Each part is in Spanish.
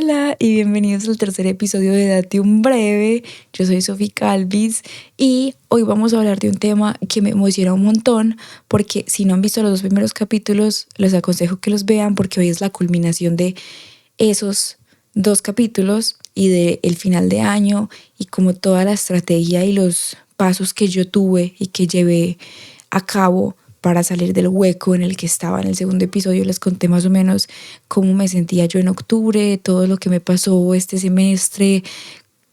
Hola y bienvenidos al tercer episodio de Date un Breve. Yo soy Sofi Calvis y hoy vamos a hablar de un tema que me emociona un montón porque si no han visto los dos primeros capítulos, les aconsejo que los vean porque hoy es la culminación de esos dos capítulos y del final de año y como toda la estrategia y los pasos que yo tuve y que llevé a cabo para salir del hueco en el que estaba. En el segundo episodio les conté más o menos cómo me sentía yo en octubre, todo lo que me pasó este semestre,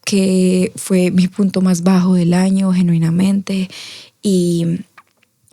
que fue mi punto más bajo del año, genuinamente. Y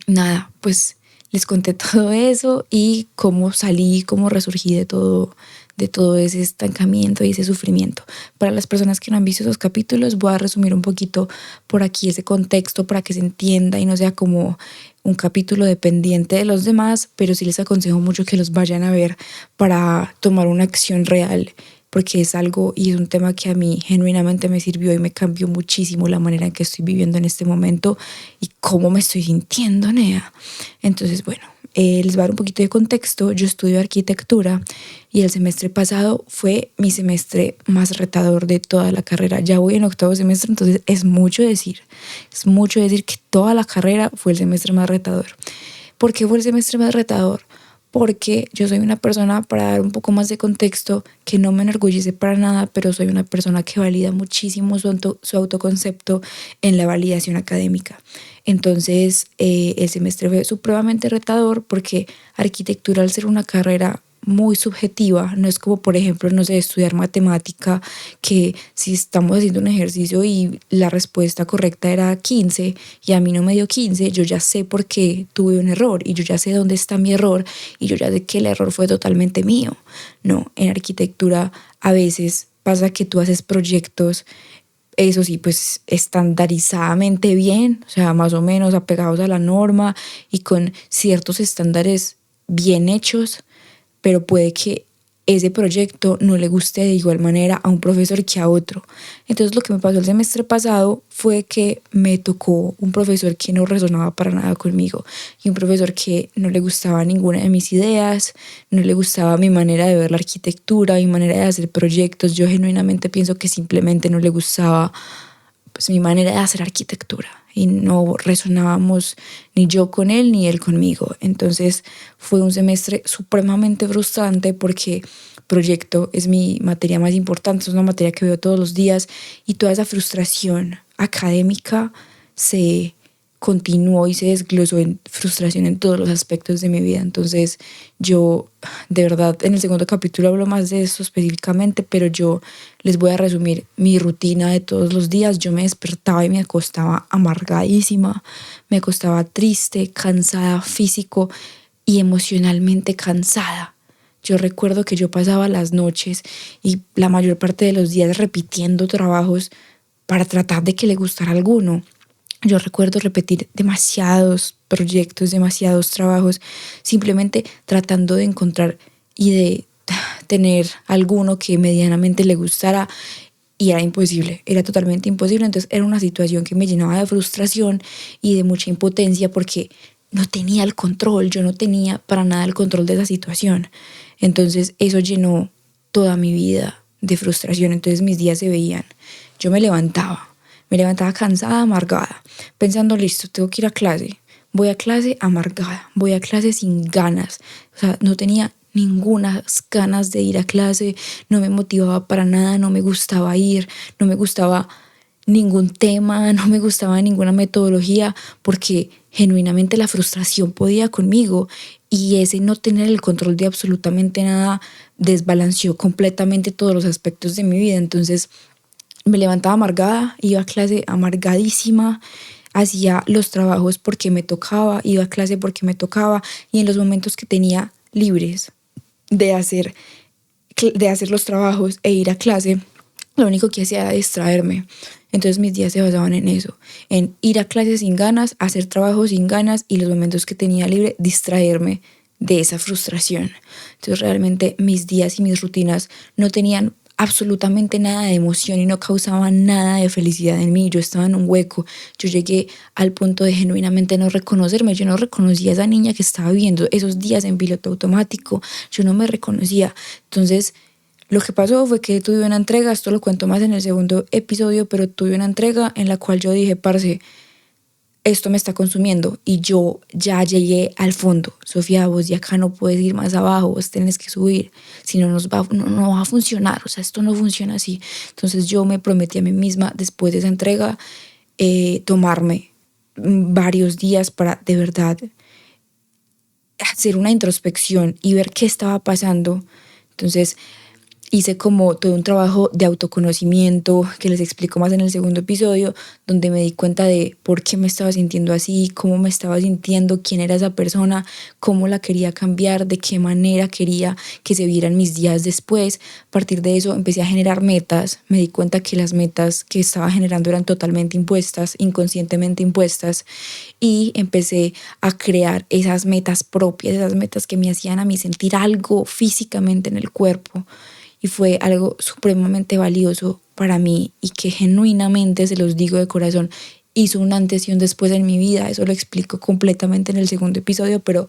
nada, pues les conté todo eso y cómo salí, cómo resurgí de todo ese estancamiento y ese sufrimiento. Para las personas que no han visto esos capítulos, voy a resumir un poquito por aquí ese contexto para que se entienda y no sea como un capítulo dependiente de los demás, pero sí les aconsejo mucho que los vayan a ver para tomar una acción real, porque es algo y es un tema que a mí genuinamente me sirvió y me cambió muchísimo la manera en que estoy viviendo en este momento y cómo me estoy sintiendo, Nea. Entonces, bueno, les voy a dar un poquito de contexto. Yo estudio arquitectura y el semestre pasado fue mi semestre más retador de toda la carrera. Ya voy en octavo semestre, entonces es mucho decir que toda la carrera fue el semestre más retador. ¿Por qué fue el semestre más retador? Porque yo soy una persona, para dar un poco más de contexto, que no me enorgullece para nada, pero soy una persona que valida muchísimo su autoconcepto en la validación académica. Entonces, el semestre fue supremamente retador porque arquitectura, al ser una carrera muy subjetiva, no es como, por ejemplo, no sé, estudiar matemática, que si estamos haciendo un ejercicio y la respuesta correcta era 15 y a mí no me dio 15, yo ya sé por qué tuve un error y yo ya sé dónde está mi error y yo ya sé que el error fue totalmente mío. No, en arquitectura a veces pasa que tú haces proyectos, eso sí, pues estandarizadamente bien, o sea, más o menos apegados a la norma y con ciertos estándares bien hechos, pero puede que ese proyecto no le guste de igual manera a un profesor que a otro. Entonces lo que me pasó el semestre pasado fue que me tocó un profesor que no resonaba para nada conmigo y un profesor que no le gustaba ninguna de mis ideas, no le gustaba mi manera de ver la arquitectura, mi manera de hacer proyectos. Yo genuinamente pienso que simplemente no le gustaba pues mi manera de hacer arquitectura y no resonábamos ni yo con él ni él conmigo. Entonces fue un semestre supremamente frustrante porque proyecto es mi materia más importante, es una materia que veo todos los días y toda esa frustración académica se continuó y se desglosó en frustración en todos los aspectos de mi vida. Entonces yo, de verdad, en el segundo capítulo hablo más de eso específicamente, pero yo les voy a resumir mi rutina de todos los días. Yo me despertaba y me acostaba amargadísima, me acostaba triste, cansada, físico y emocionalmente cansada. Yo recuerdo que yo pasaba las noches y la mayor parte de los días repitiendo trabajos para tratar de que le gustara alguno. Yo recuerdo repetir demasiados proyectos, demasiados trabajos, simplemente tratando de encontrar y de tener alguno que medianamente le gustara, y era imposible, era totalmente imposible. Entonces era una situación que me llenaba de frustración y de mucha impotencia porque no tenía el control, yo no tenía para nada el control de esa situación. Entonces eso llenó toda mi vida de frustración. Entonces mis días se veían, yo me levantaba cansada, amargada, pensando, listo, tengo que ir a clase. Voy a clase amargada, voy a clase sin ganas. O sea, no tenía ninguna ganas de ir a clase, no me motivaba para nada, no me gustaba ir, no me gustaba ningún tema, no me gustaba ninguna metodología, porque genuinamente la frustración podía conmigo y ese no tener el control de absolutamente nada desbalanceó completamente todos los aspectos de mi vida. Entonces me levantaba amargada, iba a clase amargadísima, hacía los trabajos porque me tocaba, iba a clase porque me tocaba y en los momentos que tenía libres de hacer los trabajos e ir a clase, lo único que hacía era distraerme. Entonces mis días se basaban en eso, en ir a clases sin ganas, hacer trabajos sin ganas y los momentos que tenía libre, distraerme de esa frustración. Entonces realmente mis días y mis rutinas no tenían absolutamente nada de emoción y no causaban nada de felicidad en mí. Yo estaba en un hueco. Yo llegué al punto de genuinamente no reconocerme. Yo no reconocía a esa niña que estaba viviendo esos días en piloto automático. Yo no me reconocía. Entonces Lo que pasó fue que tuve una entrega, esto lo cuento más en el segundo episodio, pero tuve una entrega en la cual yo dije, parce, esto me está consumiendo y yo ya llegué al fondo. Sofía, vos de acá no puedes ir más abajo, vos tenés que subir, si no, no va a funcionar, o sea, esto no funciona así. Entonces yo me prometí a mí misma, después de esa entrega, tomarme varios días para de verdad hacer una introspección y ver qué estaba pasando. Entonces hice como todo un trabajo de autoconocimiento que les explico más en el segundo episodio, donde me di cuenta de por qué me estaba sintiendo así, cómo me estaba sintiendo, quién era esa persona, cómo la quería cambiar, de qué manera quería que se vieran mis días después. A partir de eso empecé a generar metas, me di cuenta que las metas que estaba generando eran totalmente impuestas, inconscientemente impuestas, y empecé a crear esas metas propias, esas metas que me hacían a mí sentir algo físicamente en el cuerpo. Y fue algo supremamente valioso para mí y que genuinamente, se los digo de corazón, hizo un antes y un después en mi vida. Eso lo explico completamente en el segundo episodio, pero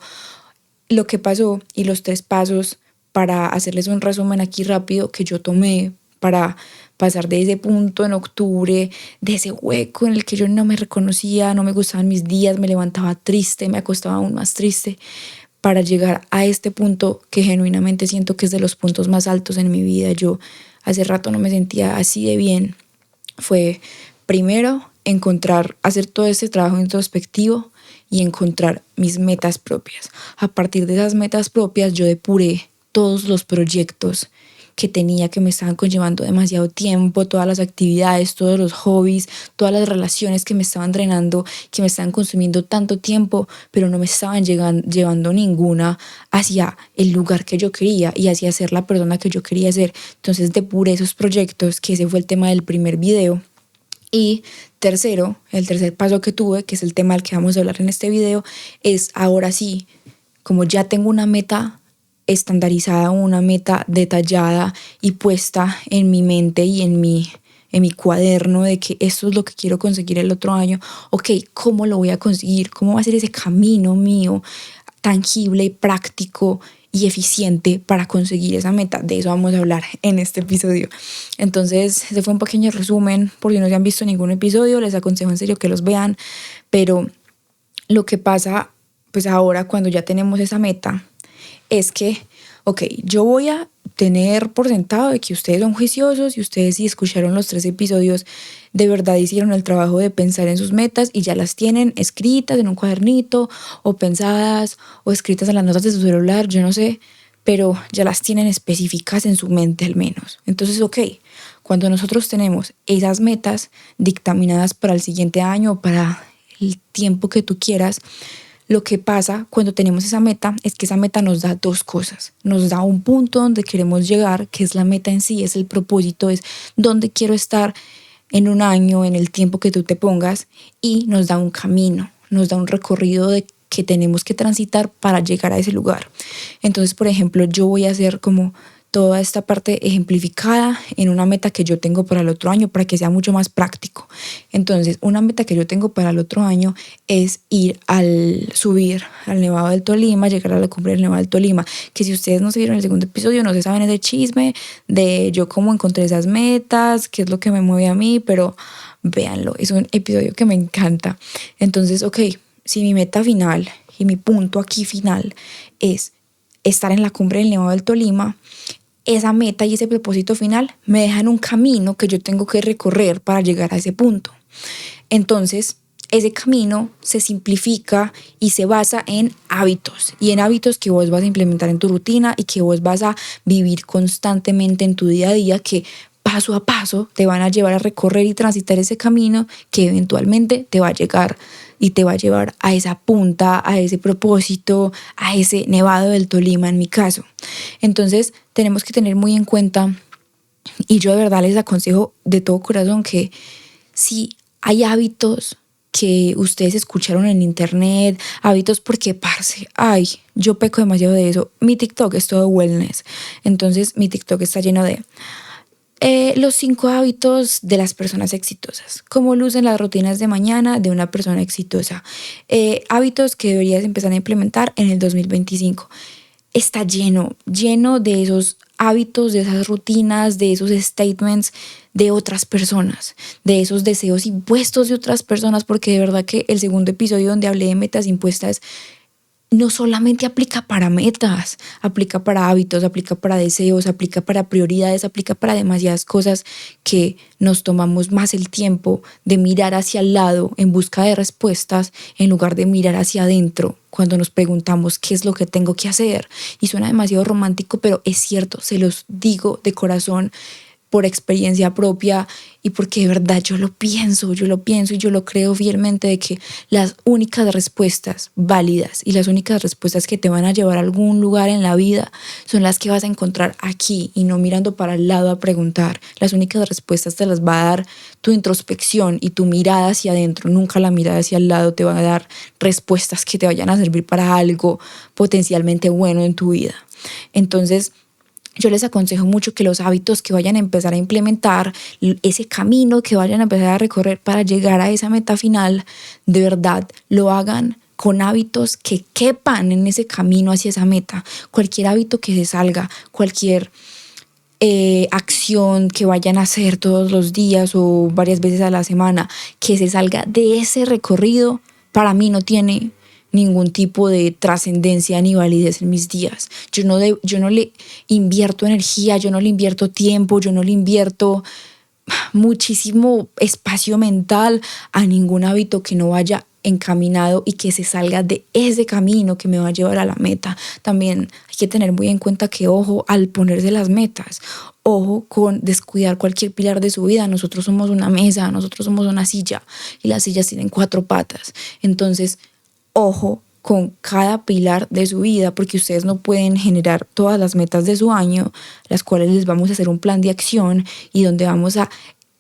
lo que pasó y los 3 pasos, para hacerles un resumen aquí rápido, que yo tomé para pasar de ese punto en octubre, de ese hueco en el que yo no me reconocía, no me gustaban mis días, me levantaba triste, me acostaba aún más triste, para llegar a este punto que genuinamente siento que es de los puntos más altos en mi vida. Yo hace rato no me sentía así de bien. Fue primero hacer todo este trabajo introspectivo y encontrar mis metas propias. A partir de esas metas propias yo depuré todos los proyectos que tenía, que me estaban conllevando demasiado tiempo, todas las actividades, todos los hobbies, todas las relaciones que me estaban drenando, que me estaban consumiendo tanto tiempo, pero no me estaban llevando ninguna hacia el lugar que yo quería y hacia ser la persona que yo quería ser. Entonces depuré esos proyectos, que ese fue el tema del primer video. Y tercero, el tercer paso que tuve, que es el tema del que vamos a hablar en este video, es ahora sí, como ya tengo una meta estandarizada, una meta detallada y puesta en mi mente y en mi cuaderno de que esto es lo que quiero conseguir el otro año. Ok, ¿cómo lo voy a conseguir? ¿Cómo va a ser ese camino mío tangible, práctico y eficiente para conseguir esa meta? De eso vamos a hablar en este episodio. Entonces, ese fue un pequeño resumen. Por si no se han visto ningún episodio, les aconsejo en serio que los vean. Pero lo que pasa, pues ahora cuando ya tenemos esa meta, es que, ok, yo voy a tener por sentado de que ustedes son juiciosos y ustedes, si escucharon los 3 episodios, de verdad hicieron el trabajo de pensar en sus metas y ya las tienen escritas en un cuadernito o pensadas o escritas en las notas de su celular, yo no sé, pero ya las tienen específicas en su mente al menos. Entonces, ok, cuando nosotros tenemos esas metas dictaminadas para el siguiente año o para el tiempo que tú quieras, lo que pasa cuando tenemos esa meta es que esa meta nos da 2 cosas. Nos da un punto donde queremos llegar, que es la meta en sí, es el propósito, es dónde quiero estar en un año, en el tiempo que tú te pongas, y nos da un camino, nos da un recorrido de que tenemos que transitar para llegar a ese lugar. Entonces, por ejemplo, yo voy a hacer como toda esta parte ejemplificada en una meta que yo tengo para el otro año para que sea mucho más práctico. Entonces, una meta que yo tengo para el otro año es subir al Nevado del Tolima, llegar a la cumbre del Nevado del Tolima, que si ustedes no se vieron el segundo episodio, no se saben ese chisme de yo cómo encontré esas metas, qué es lo que me mueve a mí, pero véanlo, es un episodio que me encanta. Entonces, ok, si mi meta final y mi punto aquí final es estar en la cumbre del Nevado del Tolima, esa meta y ese propósito final me dejan un camino que yo tengo que recorrer para llegar a ese punto. Entonces, ese camino se simplifica y se basa en hábitos, y en hábitos que vos vas a implementar en tu rutina y que vos vas a vivir constantemente en tu día a día, que paso a paso te van a llevar a recorrer y transitar ese camino que eventualmente te va a llegar y te va a llevar a esa punta, a ese propósito, a ese Nevado del Tolima en mi caso. Entonces tenemos que tener muy en cuenta, y yo de verdad les aconsejo de todo corazón, que si hay hábitos que ustedes escucharon en internet, hábitos porque, parce, yo peco demasiado de eso. Mi TikTok es todo wellness. Entonces mi TikTok está lleno de los 5 hábitos de las personas exitosas. Cómo lucen las rutinas de mañana de una persona exitosa. Hábitos que deberías empezar a implementar en el 2025. Está lleno de esos hábitos, de esas rutinas, de esos statements de otras personas, de esos deseos impuestos de otras personas, porque de verdad que el segundo episodio donde hablé de metas impuestas no solamente aplica para metas, aplica para hábitos, aplica para deseos, aplica para prioridades, aplica para demasiadas cosas que nos tomamos más el tiempo de mirar hacia el lado en busca de respuestas en lugar de mirar hacia adentro cuando nos preguntamos qué es lo que tengo que hacer. Y suena demasiado romántico, pero es cierto, se los digo de corazón, por experiencia propia y porque de verdad yo lo pienso y yo lo creo fielmente de que las únicas respuestas válidas y las únicas respuestas que te van a llevar a algún lugar en la vida son las que vas a encontrar aquí y no mirando para el lado a preguntar. Las únicas respuestas te las va a dar tu introspección y tu mirada hacia adentro. Nunca la mirada hacia el lado te va a dar respuestas que te vayan a servir para algo potencialmente bueno en tu vida. Entonces, yo les aconsejo mucho que los hábitos que vayan a empezar a implementar, ese camino que vayan a empezar a recorrer para llegar a esa meta final, de verdad lo hagan con hábitos que quepan en ese camino hacia esa meta. Cualquier hábito que se salga, cualquier acción que vayan a hacer todos los días o varias veces a la semana, que se salga de ese recorrido, para mí no tiene ningún tipo de trascendencia ni validez en mis días. Yo no le invierto energía, yo no le invierto tiempo, yo no le invierto muchísimo espacio mental a ningún hábito que no vaya encaminado y que se salga de ese camino que me va a llevar a la meta. También hay que tener muy en cuenta que ojo al ponerse las metas, ojo con descuidar cualquier pilar de su vida. Nosotros somos una mesa, nosotros somos una silla y las sillas tienen 4 patas. Entonces, ojo con cada pilar de su vida, porque ustedes no pueden generar todas las metas de su año, las cuales les vamos a hacer un plan de acción y donde vamos a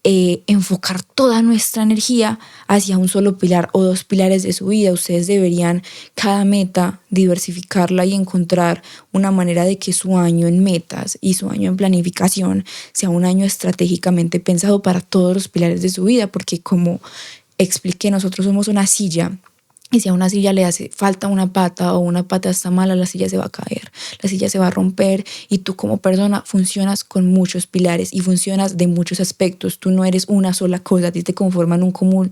enfocar toda nuestra energía hacia un solo pilar o 2 pilares de su vida. Ustedes deberían cada meta diversificarla y encontrar una manera de que su año en metas y su año en planificación sea un año estratégicamente pensado para todos los pilares de su vida, porque como expliqué, nosotros somos una silla. Y si a una silla le hace falta una pata o una pata está mala, la silla se va a caer, la silla se va a romper y tú como persona funcionas con muchos pilares y funcionas de muchos aspectos. Tú no eres una sola cosa, a ti te conforman como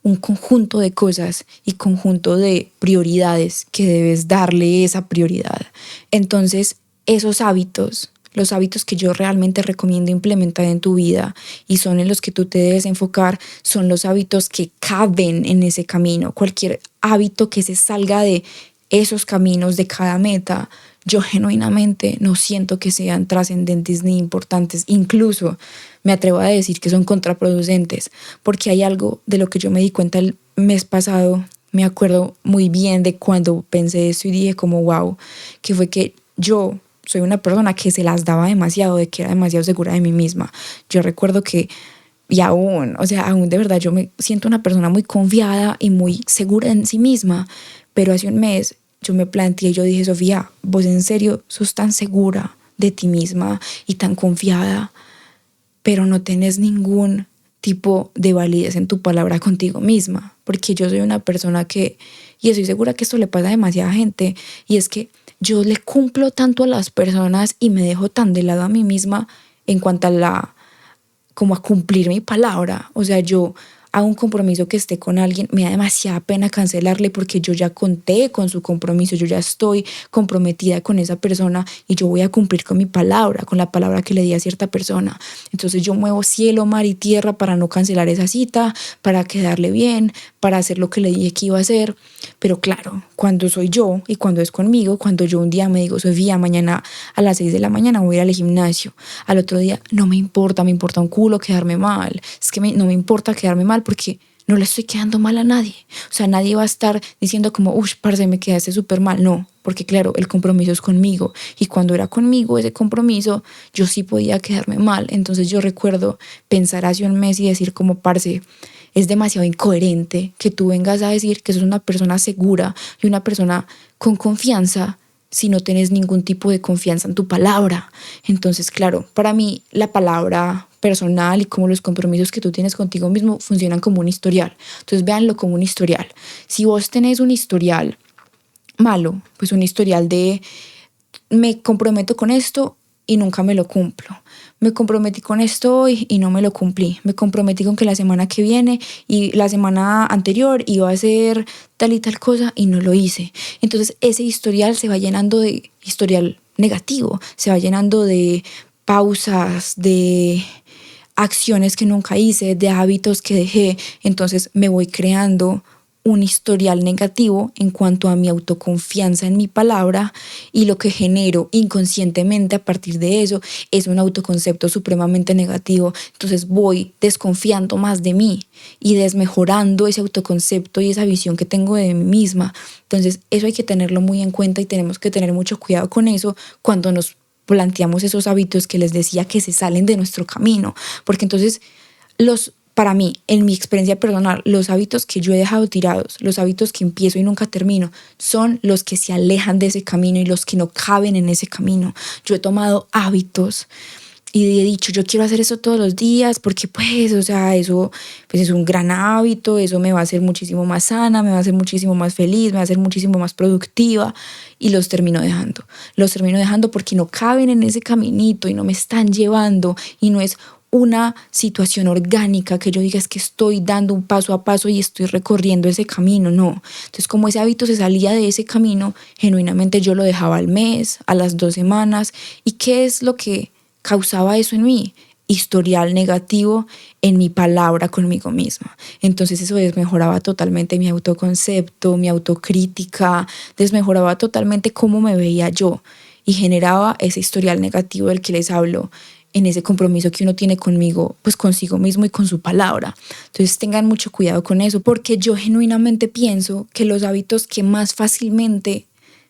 un conjunto de cosas y conjunto de prioridades que debes darle esa prioridad. Entonces, esos hábitos, los hábitos que yo realmente recomiendo implementar en tu vida y son en los que tú te debes enfocar, son los hábitos que caben en ese camino. Cualquier hábito que se salga de esos caminos de cada meta, yo genuinamente no siento que sean trascendentes ni importantes. Incluso me atrevo a decir que son contraproducentes, porque hay algo de lo que yo me di cuenta el mes pasado. Me acuerdo muy bien de cuando pensé esto y dije como wow, que fue que yo soy una persona que se las daba demasiado, de que era demasiado segura de mí misma. Yo recuerdo que, y aún de verdad yo me siento una persona muy confiada y muy segura en sí misma, pero hace un mes yo me planteé, yo dije, Sofía, vos en serio sos tan segura de ti misma y tan confiada, pero no tenés ningún tipo de validez en tu palabra contigo misma, porque yo soy una persona que, y estoy segura que esto le pasa a demasiada gente, y es que yo le cumplo tanto a las personas y me dejo tan de lado a mí misma en cuanto como a cumplir mi palabra. O sea, yo hago un compromiso que esté con alguien, me da demasiada pena cancelarle porque yo ya conté con su compromiso, yo ya estoy comprometida con esa persona y yo voy a cumplir con mi palabra, con la palabra que le di a cierta persona. Entonces yo muevo cielo, mar y tierra para no cancelar esa cita, para quedarle bien, para hacer lo que le dije que iba a hacer. Pero claro, cuando soy yo y cuando es conmigo, cuando yo un día me digo, Sofía, mañana a las 6 de la mañana voy a ir al gimnasio, al otro día no me importa un culo quedarme mal, es que no me importa quedarme mal porque no le estoy quedando mal a nadie. O sea, nadie va a estar diciendo como, uff, parce, me quedaste súper mal. No, porque claro, el compromiso es conmigo. Y cuando era conmigo ese compromiso, yo sí podía quedarme mal. Entonces yo recuerdo pensar hace un mes y decir como, parce, es demasiado incoherente que tú vengas a decir que sos una persona segura y una persona con confianza si no tienes ningún tipo de confianza en tu palabra. Entonces, claro, para mí la palabra personal y como los compromisos que tú tienes contigo mismo funcionan como un historial. Entonces, véanlo como un historial. Si vos tenés un historial malo, pues un historial de me comprometo con esto y nunca me lo cumplo. Me comprometí con esto hoy y no me lo cumplí. Me comprometí con que la semana que viene y la semana anterior iba a hacer tal y tal cosa y no lo hice. Entonces ese historial se va llenando de historial negativo, se va llenando de pausas, de acciones que nunca hice, de hábitos que dejé. Entonces me voy creando un historial negativo en cuanto a mi autoconfianza en mi palabra, y lo que genero inconscientemente a partir de eso es un autoconcepto supremamente negativo. Entonces voy desconfiando más de mí y desmejorando ese autoconcepto y esa visión que tengo de mí misma. Entonces eso hay que tenerlo muy en cuenta y tenemos que tener mucho cuidado con eso cuando nos planteamos esos hábitos que les decía que se salen de nuestro camino, porque entonces para mí, en mi experiencia personal, los hábitos que yo he dejado tirados, los hábitos que empiezo y nunca termino, son los que se alejan de ese camino y los que no caben en ese camino. Yo he tomado hábitos y he dicho, yo quiero hacer eso todos los días porque pues, o sea, eso pues es un gran hábito, eso me va a hacer muchísimo más sana, me va a hacer muchísimo más feliz, me va a hacer muchísimo más productiva, y los termino dejando. Los termino dejando porque no caben en ese caminito y no me están llevando, y no es una situación orgánica que yo diga es que estoy dando un paso a paso y estoy recorriendo ese camino, no. Entonces, como ese hábito se salía de ese camino, genuinamente yo lo dejaba al mes, a las 2 semanas. ¿Y qué es lo que causaba eso en mí? Historial negativo en mi palabra conmigo misma. Entonces eso desmejoraba totalmente mi autoconcepto, mi autocrítica, desmejoraba totalmente cómo me veía yo y generaba ese historial negativo del que les hablo, en ese compromiso que uno tiene conmigo, pues consigo mismo y con su palabra. Entonces tengan mucho cuidado con eso, porque yo genuinamente pienso que los hábitos que más fácilmente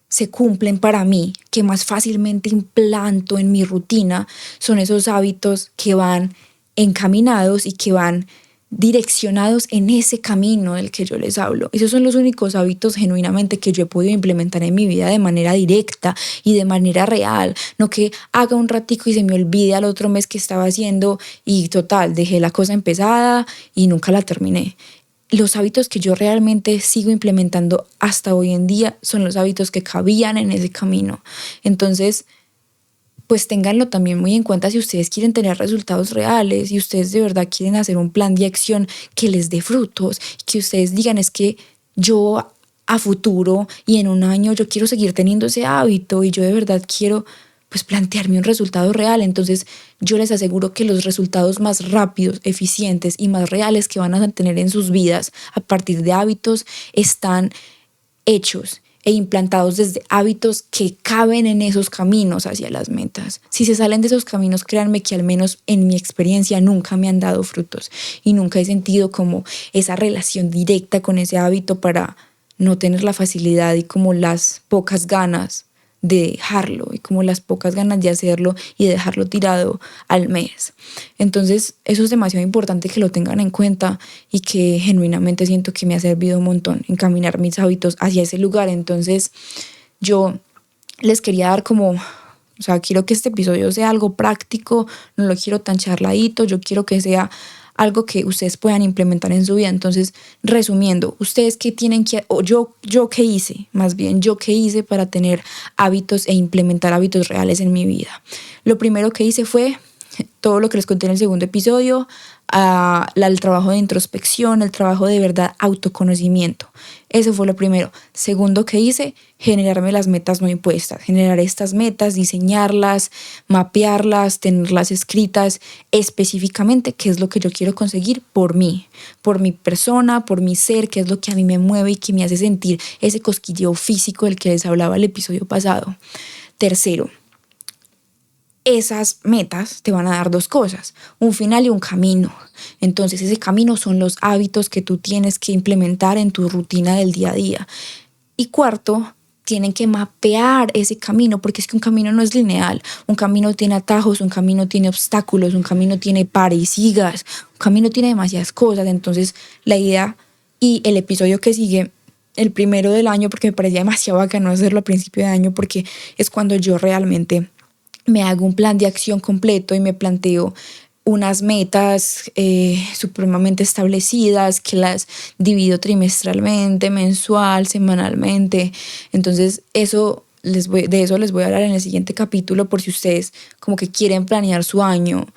se cumplen para mí, que más fácilmente implanto en mi rutina, son esos hábitos que van encaminados y que van direccionados en ese camino del que yo les hablo. Esos son los únicos hábitos genuinamente que yo he podido implementar en mi vida de manera directa y de manera real, no que haga un ratico y se me olvide al otro mes que estaba haciendo y total, dejé la cosa empezada y nunca la terminé. Los hábitos que yo realmente sigo implementando hasta hoy en día son los hábitos que cabían en ese camino. Entonces, pues ténganlo también muy en cuenta si ustedes quieren tener resultados reales y ustedes de verdad quieren hacer un plan de acción que les dé frutos, que ustedes digan es que yo a futuro y en un año yo quiero seguir teniendo ese hábito y yo de verdad quiero pues plantearme un resultado real. Entonces yo les aseguro que los resultados más rápidos, eficientes y más reales que van a tener en sus vidas a partir de hábitos están hechos e implantados desde hábitos que caben en esos caminos hacia las metas. Si se salen de esos caminos, créanme que al menos en mi experiencia nunca me han dado frutos y nunca he sentido como esa relación directa con ese hábito para no tener la facilidad y como las pocas ganas de dejarlo y como las pocas ganas de hacerlo y dejarlo tirado al mes. Entonces eso es demasiado importante que lo tengan en cuenta y que genuinamente siento que me ha servido un montón encaminar mis hábitos hacia ese lugar. Entonces yo les quería dar como, o sea, quiero que este episodio sea algo práctico, no lo quiero tan charladito, yo quiero que sea algo que ustedes puedan implementar en su vida. Entonces, resumiendo, ustedes qué tienen que, o yo qué hice, más bien yo qué hice para tener hábitos e implementar hábitos reales en mi vida. Lo primero que hice fue todo lo que les conté en el segundo episodio, el trabajo de introspección, el trabajo de verdad, autoconocimiento. Eso fue lo primero. Segundo que hice, generarme las metas no impuestas, generar estas metas, diseñarlas, mapearlas, tenerlas escritas específicamente, qué es lo que yo quiero conseguir por mí, por mi persona, por mi ser, qué es lo que a mí me mueve y que me hace sentir ese cosquilleo físico del que les hablaba el episodio pasado. Tercero, esas metas te van a dar 2 cosas, un final y un camino. Entonces ese camino son los hábitos que tú tienes que implementar en tu rutina del día a día. Y cuarto, tienen que mapear ese camino, porque es que un camino no es lineal. Un camino tiene atajos, un camino tiene obstáculos, un camino tiene pares y sigas, un camino tiene demasiadas cosas. Entonces la idea y el episodio que sigue, el primero del año, porque me parecía demasiado bacano hacerlo a principio de año, porque es cuando yo realmente me hago un plan de acción completo y me planteo unas metas supremamente establecidas que las divido trimestralmente, mensual, semanalmente. Entonces eso de eso les voy a hablar en el siguiente capítulo, por si ustedes como que quieren planear su año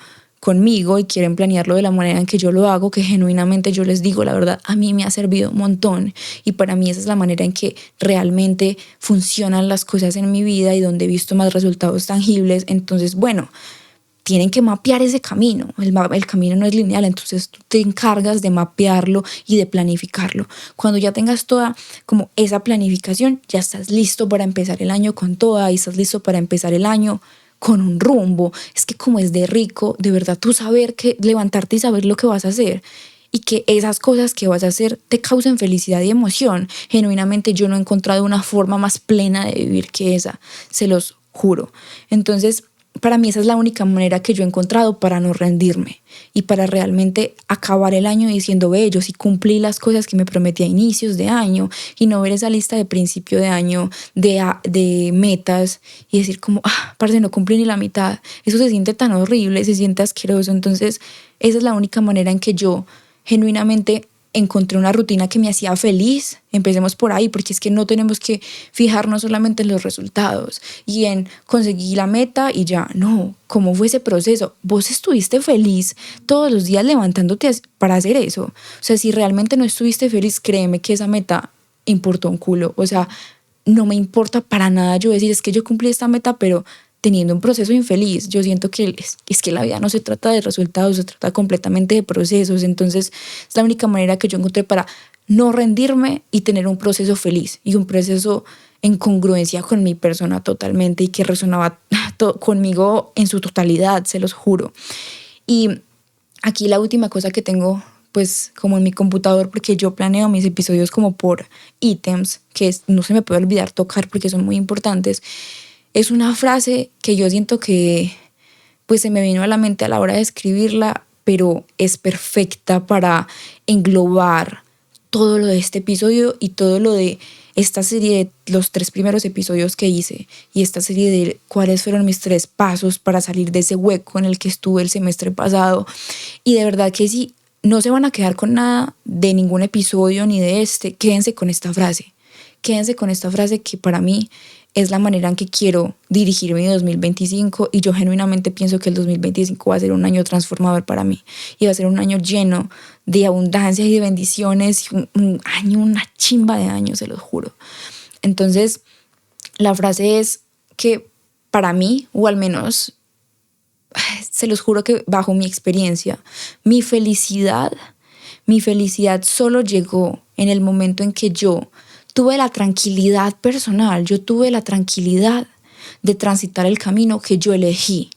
conmigo y quieren planearlo de la manera en que yo lo hago, que genuinamente yo les digo la verdad, a mí me ha servido un montón, y para mí esa es la manera en que realmente funcionan las cosas en mi vida y donde he visto más resultados tangibles. Entonces, bueno, tienen que mapear ese camino. El camino no es lineal, entonces tú te encargas de mapearlo y de planificarlo. Cuando ya tengas toda como esa planificación, ya estás listo para empezar el año con toda, y estás listo para empezar el año con un rumbo. Es que como es de rico, de verdad, tú saber que levantarte y saber lo que vas a hacer, y que esas cosas que vas a hacer te causen felicidad y emoción. Genuinamente yo no he encontrado una forma más plena de vivir que esa, se los juro. Entonces, para mí esa es la única manera que yo he encontrado para no rendirme y para realmente acabar el año diciendo, ve, yo sí cumplí las cosas que me prometí a inicios de año, y no ver esa lista de principio de año de metas y decir como, parce, no cumplí ni la mitad. Eso se siente tan horrible, se siente asqueroso. Entonces esa es la única manera en que yo genuinamente encontré una rutina que me hacía feliz. Empecemos por ahí, porque es que no tenemos que fijarnos solamente en los resultados y en conseguir la meta y ya. No, ¿cómo fue ese proceso? Vos estuviste feliz todos los días levantándote para hacer eso. O sea, si realmente no estuviste feliz, créeme que esa meta importó un culo. O sea, no me importa para nada yo decir, es que yo cumplí esta meta, pero teniendo un proceso infeliz. Yo siento que es que la vida no se trata de resultados, se trata completamente de procesos. Entonces es la única manera que yo encontré para no rendirme y tener un proceso feliz y un proceso en congruencia con mi persona totalmente, y que resonaba conmigo en su totalidad, se los juro. Y aquí la última cosa que tengo pues como en mi computador, porque yo planeo mis episodios como por ítems que no se me puede olvidar tocar porque son muy importantes. Es una frase que yo siento que pues se me vino a la mente a la hora de escribirla, pero es perfecta para englobar todo lo de este episodio y todo lo de esta serie de los 3 primeros episodios que hice, y esta serie de cuáles fueron mis 3 pasos para salir de ese hueco en el que estuve el semestre pasado. Y de verdad que si no se van a quedar con nada de ningún episodio ni de este, quédense con esta frase. Quédense con esta frase que para mí es la manera en que quiero dirigirme en 2025, y yo genuinamente pienso que el 2025 va a ser un año transformador para mí y va a ser un año lleno de abundancia y de bendiciones, y un año, una chimba de años, se los juro. Entonces, la frase es que para mí, o al menos se los juro que bajo mi experiencia, mi felicidad solo llegó en el momento en que yo tuve la tranquilidad personal, yo tuve la tranquilidad de transitar el camino que yo elegí.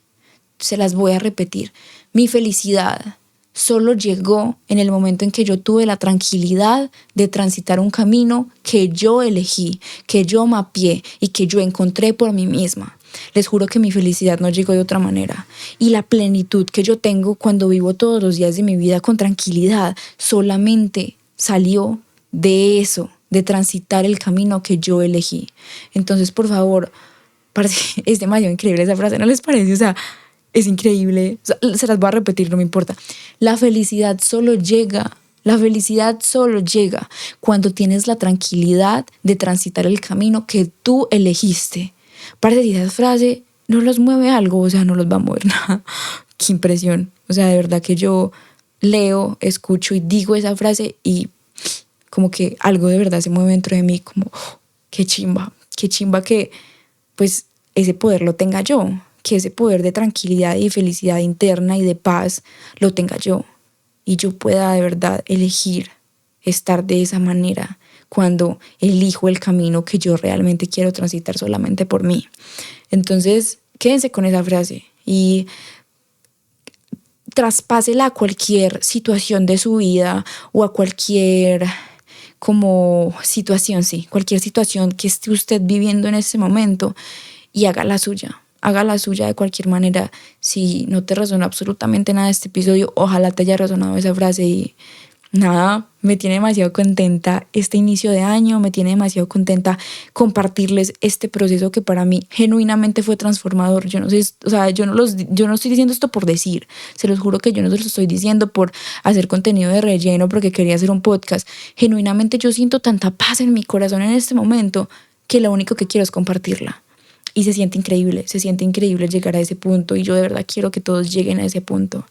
Se las voy a repetir. Mi felicidad solo llegó en el momento en que yo tuve la tranquilidad de transitar un camino que yo elegí, que yo mapeé y que yo encontré por mí misma. Les juro que mi felicidad no llegó de otra manera. Y la plenitud que yo tengo cuando vivo todos los días de mi vida con tranquilidad solamente salió de eso, de transitar el camino que yo elegí. Entonces, por favor, es demasiado increíble esa frase, ¿no les parece? O sea, es increíble. O sea, se las voy a repetir, no me importa. La felicidad solo llega cuando tienes la tranquilidad de transitar el camino que tú elegiste. Parce, si esa frase no los mueve algo, o sea, no los va a mover nada. Qué impresión. O sea, de verdad que yo leo, escucho y digo esa frase y como que algo de verdad se mueve dentro de mí, como qué chimba que pues ese poder lo tenga yo, que ese poder de tranquilidad y felicidad interna y de paz lo tenga yo, y yo pueda de verdad elegir estar de esa manera cuando elijo el camino que yo realmente quiero transitar solamente por mí. Entonces, quédense con esa frase y traspásela a cualquier situación de su vida o a cualquier como situación, sí, cualquier situación que esté usted viviendo en ese momento, y hágala suya de cualquier manera. Si no te resonó absolutamente nada de este episodio, ojalá te haya resonado esa frase. Y nada, me tiene demasiado contenta este inicio de año, me tiene demasiado contenta compartirles este proceso que para mí genuinamente fue transformador. Yo no sé, o sea, yo no estoy diciendo esto por decir, se los juro que yo no se los estoy diciendo por hacer contenido de relleno porque quería hacer un podcast. Genuinamente yo siento tanta paz en mi corazón en este momento que lo único que quiero es compartirla. Y se siente increíble llegar a ese punto y yo de verdad quiero que todos lleguen a ese punto.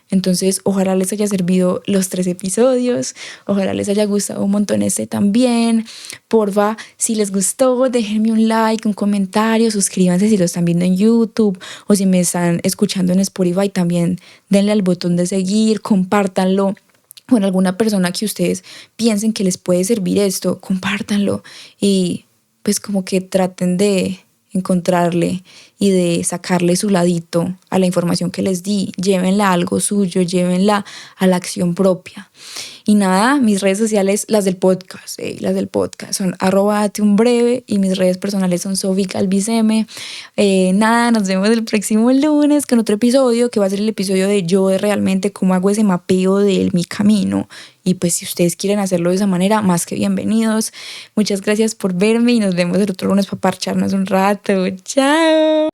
Entonces, ojalá les haya servido los 3 episodios, ojalá les haya gustado un montón este también. Porfa, si les gustó, déjenme un like, un comentario, suscríbanse si lo están viendo en YouTube o si me están escuchando en Spotify también denle al botón de seguir, compártanlo. Con alguna persona que ustedes piensen que les puede servir esto, compártanlo y pues como que traten de encontrarle y de sacarle su ladito a la información que les di. Llévenla a algo suyo, llévenla a la acción propia. Y nada, mis redes sociales, las del podcast son @dateunbreve y mis redes personales son soficalbism. Nada, nos vemos el próximo lunes con otro episodio que va a ser el episodio de yo de realmente cómo hago ese mapeo de mi camino. Y pues si ustedes quieren hacerlo de esa manera, más que bienvenidos. Muchas gracias por verme y nos vemos el otro lunes para parcharnos un rato. ¡Chao!